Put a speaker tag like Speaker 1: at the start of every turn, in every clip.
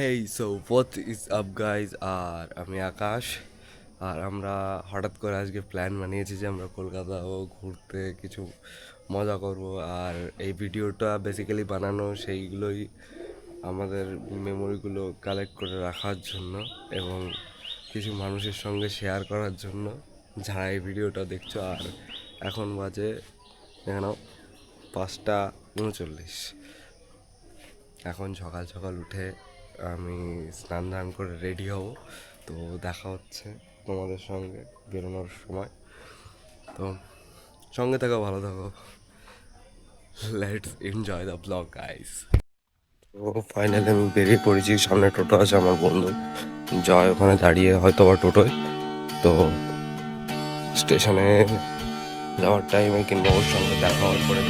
Speaker 1: Hey so what is up guys, আর আমি আকাশ। আর আমরা হঠাৎ করে আজকে প্ল্যান বানিয়েছি যে আমরা কলকাতাও ঘুরতে কিছু মজা করব। আর এই ভিডিওটা বেসিক্যালি বানানো সেইগুলোই আমাদের মেমোরিগুলো কালেক্ট করে রাখার জন্য এবং কিছু মানুষের সঙ্গে শেয়ার করার জন্য যারা এই ভিডিওটা দেখছো। আর এখন বাজে এখানে 5:39। এখন সকাল সকাল উঠে আমি স্নান ধান করে রেডি হব, তো দেখা হচ্ছে তোমাদের সঙ্গে বেরোনোর সময়। তো সঙ্গে থাকো, ভালো থাকো, let's enjoy the blog guys. তো ফাইনালি আমি বেরিয়ে পড়েছি, সামনে টোটো আছে, আমার বন্ধু জয় ওখানে দাঁড়িয়ে হয়তো বা টোটোয়। তো স্টেশনে যাওয়ার টাইমে কিংবা ওর সঙ্গে দেখা হওয়ার পরে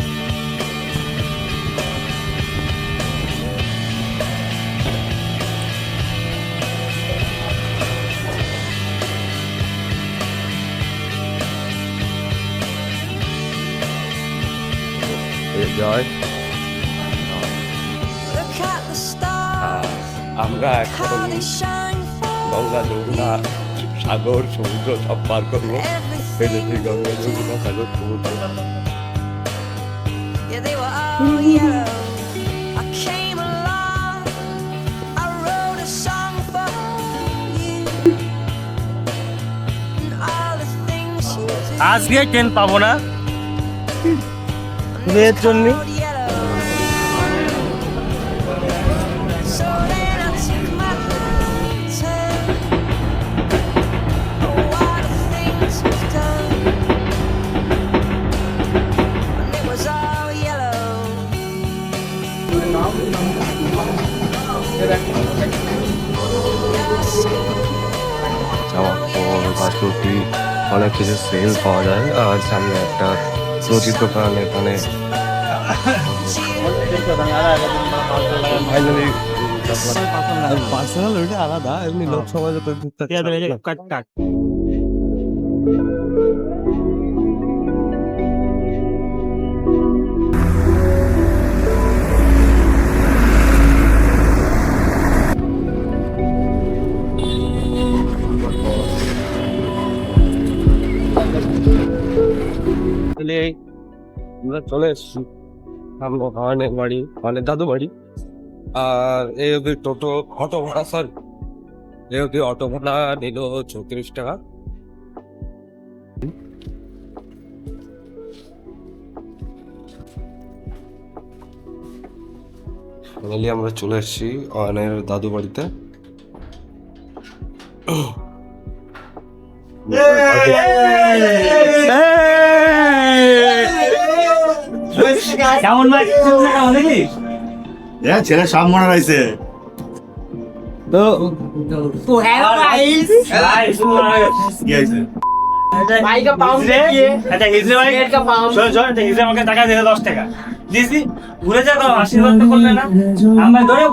Speaker 1: জয় আমরা এখন গঙ্গা যমুনা সাগর সমুদ্র সব পার করবো। ফেলেছি গঙ্গা যমুনা সাগর সমুদ্র।
Speaker 2: আজকে ট্রেন পাবো না মেয়ের জন্য।
Speaker 1: যাওয়ার পর বাসন্তী অনেক কিছু সেল পাওয়া যায়। আর সামনে একটা প্রচুর দোকান, এখানে ফাইনালি
Speaker 2: পার্সোনাল ওইটা আলাদা, এমনি লোক সমাজে তো
Speaker 1: আমরা চলে এসছি সামনে হর্নের বাড়ি, হর্নের দাদু বাড়ি। আর এই অব্দি টোটো অটো ভাড়া, সরি এই অব্দি অটো ভাড়া নিল 34 টাকা। ফাইনালি আমরা চলে এসেছি অয়নের দাদু বাড়িতে।
Speaker 2: কেমন
Speaker 3: ছেলে সব মনে রয়েছে।
Speaker 2: তো টাকা দিলে 10 টাকা দিয়েছি, ঘুরে যা আশীর্বাদ করলে না আমার ধরে